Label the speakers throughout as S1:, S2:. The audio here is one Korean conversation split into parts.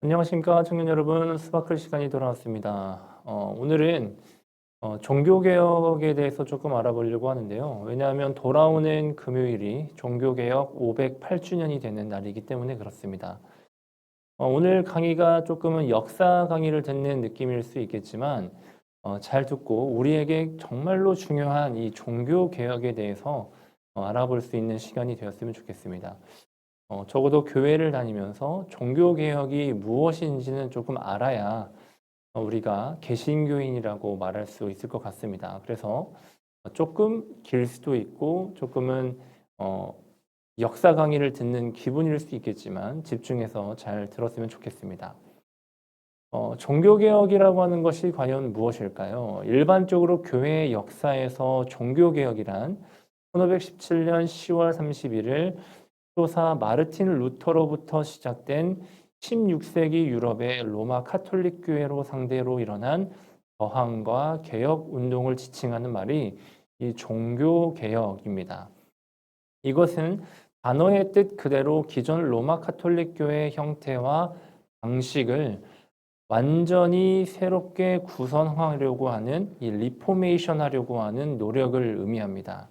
S1: 안녕하십니까 청년 여러분, 스파클 시간이 돌아왔습니다. 오늘은 종교개혁에 대해서 조금 알아보려고 하는데요. 왜냐하면 돌아오는 금요일이 종교개혁 508주년이 되는 날이기 때문에 그렇습니다. 오늘 강의가 조금은 역사 강의를 듣는 느낌일 수 있겠지만 잘 듣고 우리에게 정말로 중요한 이 종교개혁에 대해서 알아볼 수 있는 시간이 되었으면 좋겠습니다. 적어도 교회를 다니면서 종교개혁이 무엇인지는 조금 알아야 우리가 개신교인이라고 말할 수 있을 것 같습니다. 그래서 조금 길 수도 있고 조금은 역사 강의를 듣는 기분일 수 있겠지만 집중해서 잘 들었으면 좋겠습니다. 종교개혁이라고 하는 것이 과연 무엇일까요? 일반적으로 교회 역사에서 종교개혁이란 1517년 10월 31일 교사 마르틴 루터로부터 시작된 16세기 유럽의 로마 카톨릭 교회로 상대로 일어난 저항과 개혁 운동을 지칭하는 말이 이 종교 개혁입니다. 이것은 단어의 뜻 그대로 기존 로마 카톨릭 교회의 형태와 방식을 완전히 새롭게 구성하려고 하는 이 리포메이션 하려고 하는 노력을 의미합니다.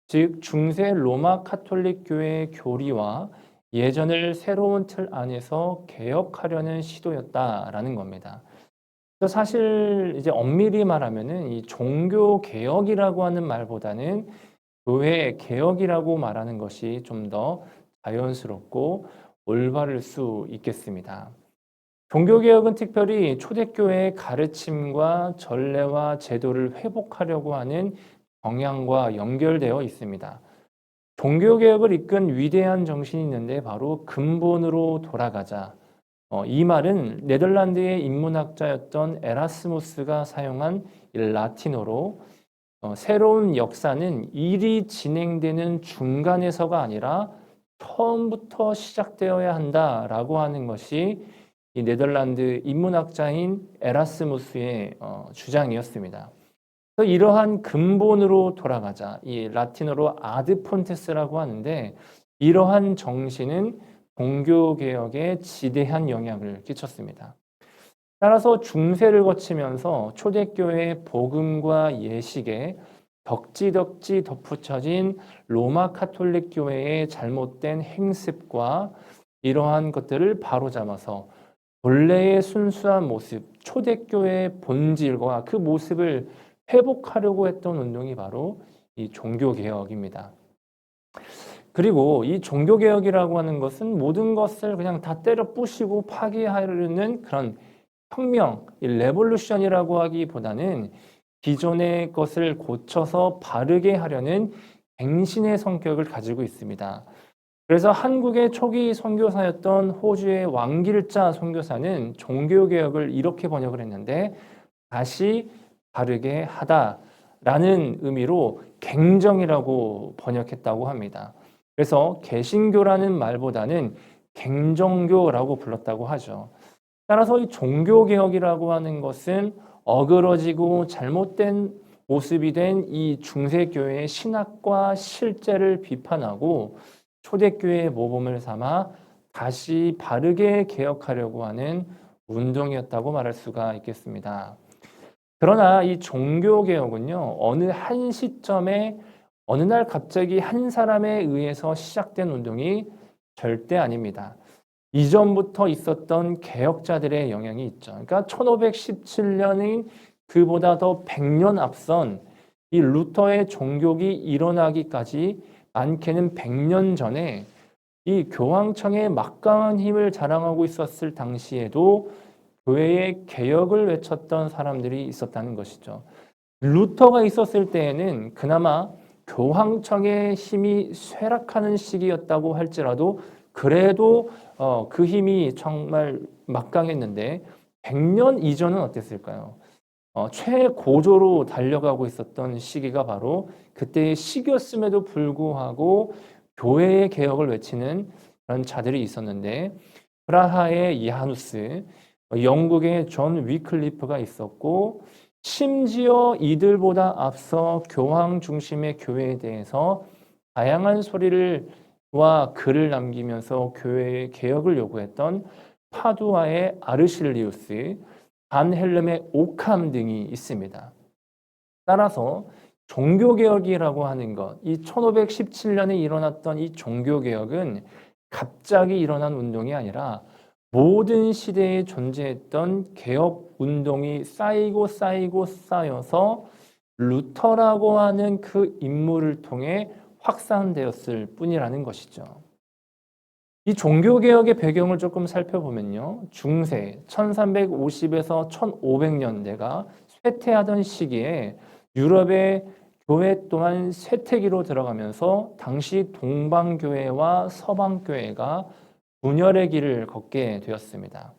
S1: 즉 중세 로마 카톨릭 교회의 교리와 예전을 새로운 틀 안에서 개혁하려는 시도였다라는 겁니다. 그래서 사실 이제 엄밀히 말하면은 이 종교 개혁이라고 하는 말보다는 교회 개혁이라고 말하는 것이 좀 더 자연스럽고 올바를 수 있겠습니다. 종교 개혁은 특별히 초대교회의 가르침과 전례와 제도를 회복하려고 하는 경향과 연결되어 있습니다. 종교개혁을 이끈 위대한 정신이 있는데 바로 근본으로 돌아가자. 이 말은 네덜란드의 인문학자였던 에라스무스가 사용한 라틴어로 새로운 역사는 일이 진행되는 중간에서가 아니라 처음부터 시작되어야 한다라고 하는 것이 이 네덜란드 인문학자인 에라스무스의 주장이었습니다. 이러한 근본으로 돌아가자. 이 라틴어로 아드 폰테스라고 하는데 이러한 정신은 종교개혁에 지대한 영향을 끼쳤습니다. 따라서 중세를 거치면서 초대교회의 복음과 예식에 덕지덕지 덧붙여진 로마 카톨릭 교회의 잘못된 행습과 이러한 것들을 바로잡아서 본래의 순수한 모습, 초대교회의 본질과 그 모습을 회복하려고 했던 운동이 바로 이 종교개혁입니다. 그리고 이 종교개혁이라고 하는 것은 모든 것을 그냥 다 때려 부시고 파괴하려는 그런 혁명, 레볼루션이라고 하기보다는 기존의 것을 고쳐서 바르게 하려는 갱신의 성격을 가지고 있습니다. 그래서 한국의 초기 선교사였던 호주의 왕길자 선교사는 종교개혁을 이렇게 번역을 했는데 다시 바르게 하다라는 의미로 갱정이라고 번역했다고 합니다. 그래서 개신교라는 말보다는 갱정교라고 불렀다고 하죠. 따라서 이 종교개혁이라고 하는 것은 어그러지고 잘못된 모습이 된 이 중세교회의 신학과 실제를 비판하고 초대교회의 모범을 삼아 다시 바르게 개혁하려고 하는 운동이었다고 말할 수가 있겠습니다. 그러나 이 종교개혁은요, 어느 한 시점에 어느 날 갑자기 한 사람에 의해서 시작된 운동이 절대 아닙니다. 이전부터 있었던 개혁자들의 영향이 있죠. 그러니까 1517년인 그보다 더 100년 앞선 이 루터의 종교기 일어나기까지 많게는 100년 전에 이 교황청의 막강한 힘을 자랑하고 있었을 당시에도 교회의 개혁을 외쳤던 사람들이 있었다는 것이죠. 루터가 있었을 때에는 그나마 교황청의 힘이 쇠락하는 시기였다고 할지라도 그래도 그 힘이 정말 막강했는데 100년 이전은 어땠을까요? 최고조로 달려가고 있었던 시기가 바로 그때의 시기였음에도 불구하고 교회의 개혁을 외치는 그런 자들이 있었는데 프라하의 야누스, 영국의 존 위클리프가 있었고 심지어 이들보다 앞서 교황 중심의 교회에 대해서 다양한 소리와 글을 남기면서 교회의 개혁을 요구했던 파두아의 아르실리우스, 반헬름의 오캄 등이 있습니다. 따라서 종교개혁이라고 하는 것, 이 1517년에 일어났던 이 종교개혁은 갑자기 일어난 운동이 아니라 모든 시대에 존재했던 개혁 운동이 쌓이고 쌓여서 루터라고 하는 그 인물을 통해 확산되었을 뿐이라는 것이죠. 이 종교개혁의 배경을 조금 살펴보면요. 중세 1350에서 1500년대가 쇠퇴하던 시기에 유럽의 교회 또한 쇠퇴기로 들어가면서 당시 동방교회와 서방교회가 분열의 길을 걷게 되었습니다.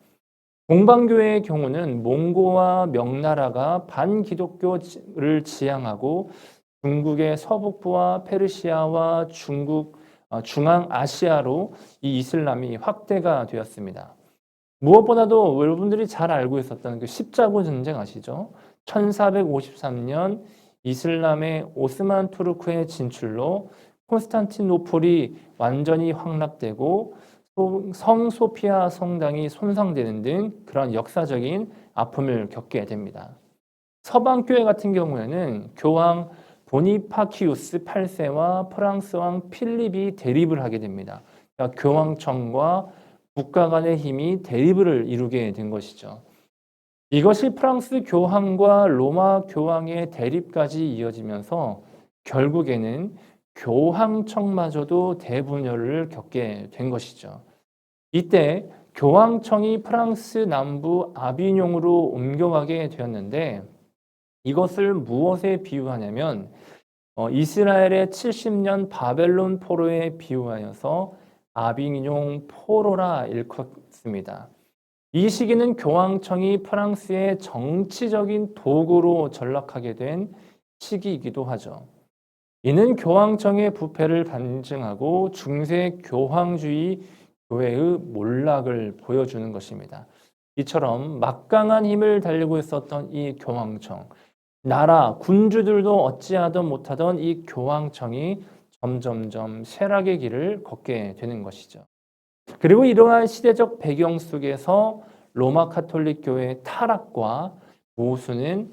S1: 동방교회의 경우는 몽고와 명나라가 반기독교를 지향하고 중국의 서북부와 페르시아와 중앙아시아로 이 이슬람이 확대가 되었습니다. 무엇보다도 여러분들이 잘 알고 있었던 그 십자군 전쟁 아시죠? 1453년 이슬람의 오스만 투르크의 진출로 콘스탄티노플이 완전히 황락되고 성 소피아 성당이 손상되는 등 그런 역사적인 아픔을 겪게 됩니다. 서방교회 같은 경우에는 교황 보니파키우스 8세와 프랑스 왕 필립이 대립을 하게 됩니다. 그러니까 교황청과 국가 간의 힘이 대립을 이루게 된 것이죠. 이것이 프랑스 교황과 로마 교황의 대립까지 이어지면서 결국에는 교황청마저도 대분열을 겪게 된 것이죠. 이때 교황청이 프랑스 남부 아비뇽으로 옮겨가게 되었는데 이것을 무엇에 비유하냐면 이스라엘의 70년 바벨론 포로에 비유하여서 아비뇽 포로라 일컫습니다. 이 시기는 교황청이 프랑스의 정치적인 도구로 전락하게 된 시기이기도 하죠. 이는 교황청의 부패를 반증하고 중세 교황주의 교회의 몰락을 보여주는 것입니다. 이처럼 막강한 힘을 달리고 있었던 이 교황청, 나라, 군주들도 어찌하든 못하던 이 교황청이 점점점 쇠락의 길을 걷게 되는 것이죠. 그리고 이러한 시대적 배경 속에서 로마 카톨릭 교회의 타락과 모순은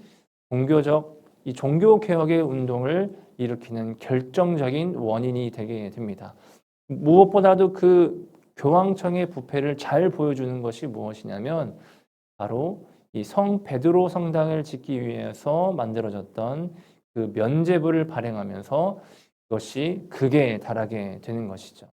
S1: 이 종교 개혁의 운동을 일으키는 결정적인 원인이 되게 됩니다. 무엇보다도 그 교황청의 부패를 잘 보여주는 것이 무엇이냐면 바로 이 성 베드로 성당을 짓기 위해서 만들어졌던 그 면죄부를 발행하면서 그것이 극에 달하게 되는 것이죠.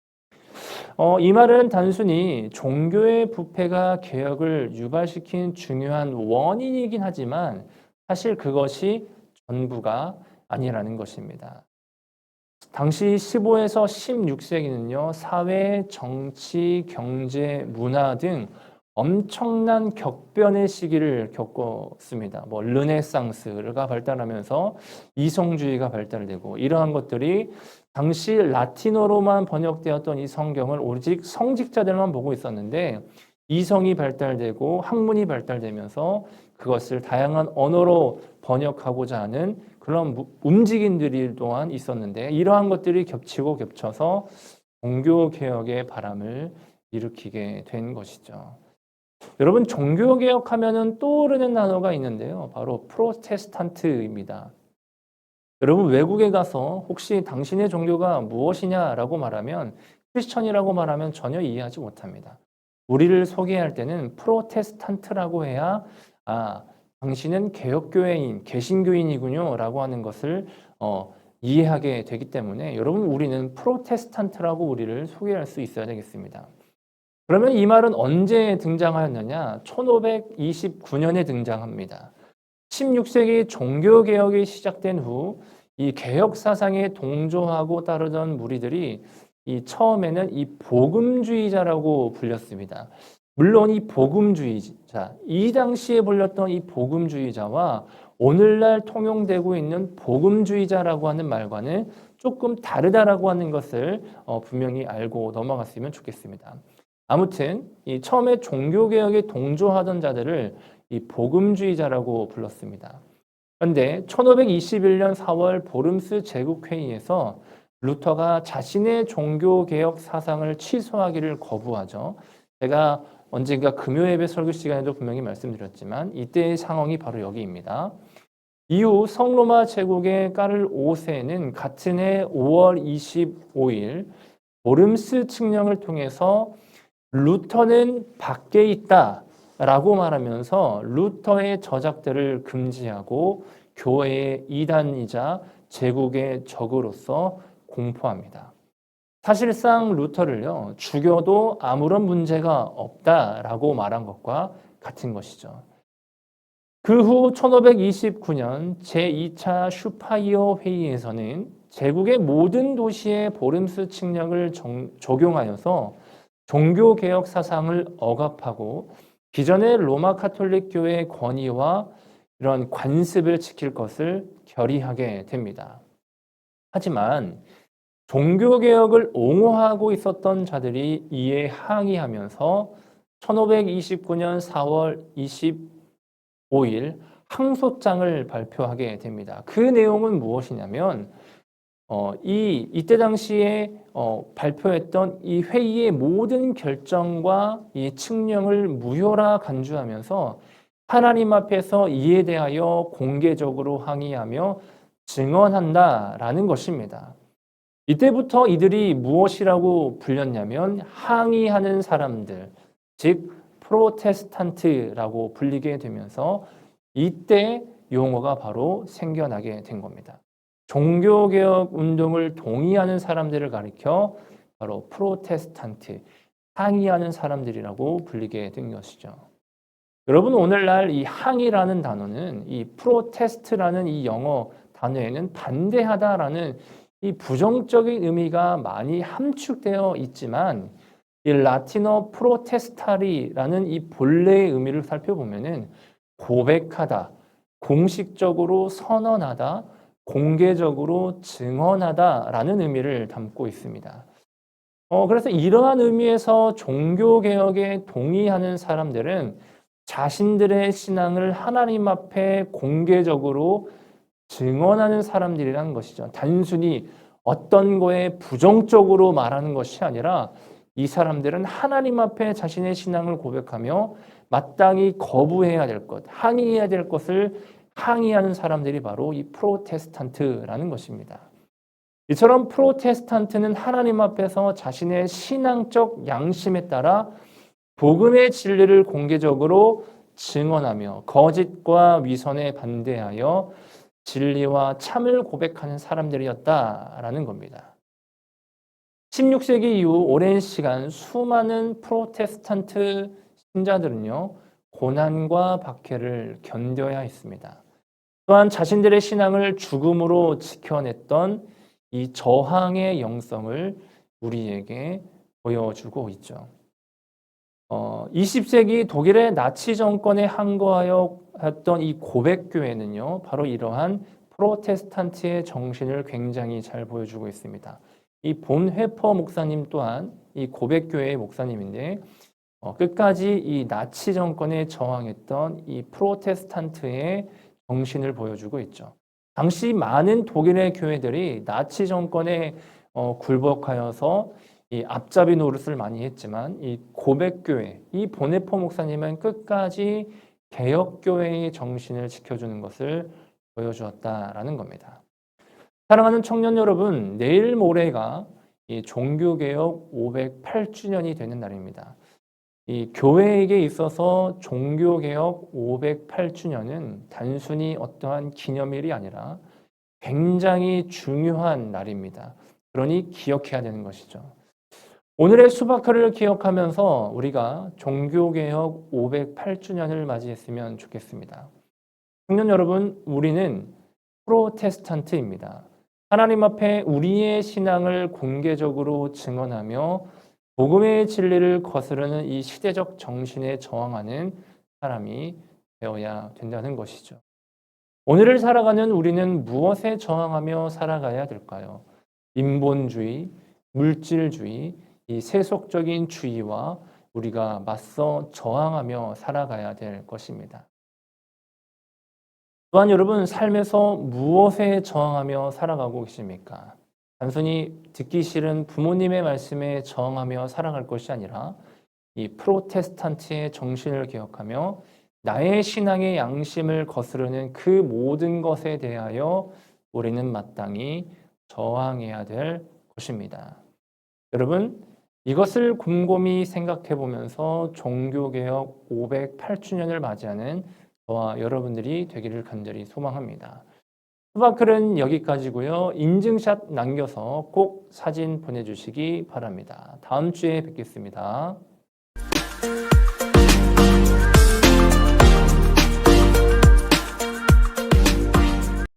S1: 이 말은 단순히 종교의 부패가 개혁을 유발시킨 중요한 원인이긴 하지만 사실 그것이 전부가 아니라는 것입니다. 당시 15에서 16세기는요, 사회, 정치, 경제, 문화 등 엄청난 격변의 시기를 겪었습니다. 르네상스가 발달하면서 이성주의가 발달되고 이러한 것들이 당시 라틴어로만 번역되었던 이 성경을 오직 성직자들만 보고 있었는데 이성이 발달되고 학문이 발달되면서 그것을 다양한 언어로 번역하고자 하는 그런 움직임들이 또한 있었는데 이러한 것들이 겹치고 겹쳐서 종교개혁의 바람을 일으키게 된 것이죠. 여러분 종교개혁하면은 떠오르는 단어가 있는데요. 바로 프로테스탄트입니다. 여러분 외국에 가서 혹시 당신의 종교가 무엇이냐라고 말하면 크리스천이라고 말하면 전혀 이해하지 못합니다. 우리를 소개할 때는 프로테스탄트라고 해야 당신은 개혁교회인, 개신교인이군요 라고 하는 것을 이해하게 되기 때문에 여러분 우리는 프로테스탄트라고 우리를 소개할 수 있어야 되겠습니다. 그러면 이 말은 언제 등장하였느냐? 1529년에 등장합니다. 16세기 종교개혁이 시작된 후 이 개혁 사상에 동조하고 따르던 무리들이 처음에는 이 복음주의자라고 불렸습니다. 물론 이 복음주의자, 이 당시에 불렸던 이 복음주의자와 오늘날 통용되고 있는 복음주의자라고 하는 말과는 조금 다르다라고 하는 것을 분명히 알고 넘어갔으면 좋겠습니다. 아무튼 이 처음에 종교개혁에 동조하던 자들을 이 복음주의자라고 불렀습니다. 그런데 1521년 4월 보름스 제국회의에서 루터가 자신의 종교개혁 사상을 취소하기를 거부하죠. 제가 언젠가 금요 예배 설교 시간에도 분명히 말씀드렸지만 이때의 상황이 바로 여기입니다. 이후 성로마 제국의 까를 5세는 같은 해 5월 25일 보름스 칙령을 통해서 루터는 밖에 있다라고 말하면서 루터의 저작들을 금지하고 교회의 이단이자 제국의 적으로서 공포합니다. 사실상 루터를요, 죽여도 아무런 문제가 없다라고 말한 것과 같은 것이죠. 그 후 1529년 제2차 슈파이어 회의에서는 제국의 모든 도시에 보름스 칙령을 적용하여서 종교개혁 사상을 억압하고 기존의 로마 카톨릭 교회의 권위와 이런 관습을 지킬 것을 결의하게 됩니다. 하지만 종교개혁을 옹호하고 있었던 자들이 이에 항의하면서 1529년 4월 25일 항소장을 발표하게 됩니다. 그 내용은 무엇이냐면 이때 당시에 발표했던 이 회의의 모든 결정과 이 칙령을 무효라 간주하면서 하나님 앞에서 이에 대하여 공개적으로 항의하며 증언한다라는 것입니다. 이때부터 이들이 무엇이라고 불렸냐면 항의하는 사람들, 즉 프로테스탄트라고 불리게 되면서 이때 용어가 바로 생겨나게 된 겁니다. 종교개혁 운동을 동의하는 사람들을 가리켜 바로 프로테스탄트, 항의하는 사람들이라고 불리게 된 것이죠. 여러분, 오늘날 이 항의라는 단어는 이 프로테스트라는 이 영어 단어에는 반대하다라는 이 부정적인 의미가 많이 함축되어 있지만 이 라틴어 프로테스타리라는 이 본래의 의미를 살펴보면은 고백하다, 공식적으로 선언하다, 공개적으로 증언하다라는 의미를 담고 있습니다. 그래서 이러한 의미에서 종교개혁에 동의하는 사람들은 자신들의 신앙을 하나님 앞에 공개적으로 증언하는 사람들이라는 것이죠. 단순히 어떤 거에 부정적으로 말하는 것이 아니라 이 사람들은 하나님 앞에 자신의 신앙을 고백하며 마땅히 거부해야 될 것, 항의해야 될 것을 항의하는 사람들이 바로 이 프로테스탄트라는 것입니다. 이처럼 프로테스탄트는 하나님 앞에서 자신의 신앙적 양심에 따라 복음의 진리를 공개적으로 증언하며 거짓과 위선에 반대하여 진리와 참을 고백하는 사람들이었다라는 겁니다. 16세기 이후 오랜 시간 수많은 프로테스탄트 신자들은요, 고난과 박해를 견뎌야 했습니다. 또한 자신들의 신앙을 죽음으로 지켜냈던 이 저항의 영성을 우리에게 보여주고 있죠. 20세기 독일의 나치 정권에 항거하여 했던 이 고백교회는요, 바로 이러한 프로테스탄트의 정신을 굉장히 잘 보여주고 있습니다. 이 본 회퍼 목사님 또한 이 고백교회의 목사님인데 끝까지 이 나치 정권에 저항했던 이 프로테스탄트의 정신을 보여주고 있죠. 당시 많은 독일의 교회들이 나치 정권에 굴복하여서 이 앞잡이 노릇을 많이 했지만 이 고백교회, 이 보네포 목사님은 끝까지 개혁교회의 정신을 지켜주는 것을 보여주었다라는 겁니다. 사랑하는 청년 여러분, 내일 모레가 이 종교개혁 508주년이 되는 날입니다. 이 교회에게 있어서 종교개혁 508주년은 단순히 어떠한 기념일이 아니라 굉장히 중요한 날입니다. 그러니 기억해야 되는 것이죠. 오늘의 수박회를 기억하면서 우리가 종교개혁 508주년을 맞이했으면 좋겠습니다. 청년 여러분, 우리는 프로테스탄트입니다. 하나님 앞에 우리의 신앙을 공개적으로 증언하며 복음의 진리를 거스르는 이 시대적 정신에 저항하는 사람이 되어야 된다는 것이죠. 오늘을 살아가는 우리는 무엇에 저항하며 살아가야 될까요? 인본주의, 물질주의, 이 세속적인 주의와 우리가 맞서 저항하며 살아가야 될 것입니다. 또한 여러분, 삶에서 무엇에 저항하며 살아가고 계십니까? 단순히 듣기 싫은 부모님의 말씀에 저항하며 살아갈 것이 아니라 이 프로테스탄트의 정신을 기억하며 나의 신앙의 양심을 거스르는 그 모든 것에 대하여 우리는 마땅히 저항해야 될 것입니다. 여러분, 이것을 곰곰이 생각해 보면서 종교개혁 508주년을 맞이하는 저와 여러분들이 되기를 간절히 소망합니다. 스파클은 여기까지고요. 인증샷 남겨서 꼭 사진 보내주시기 바랍니다. 다음 주에 뵙겠습니다.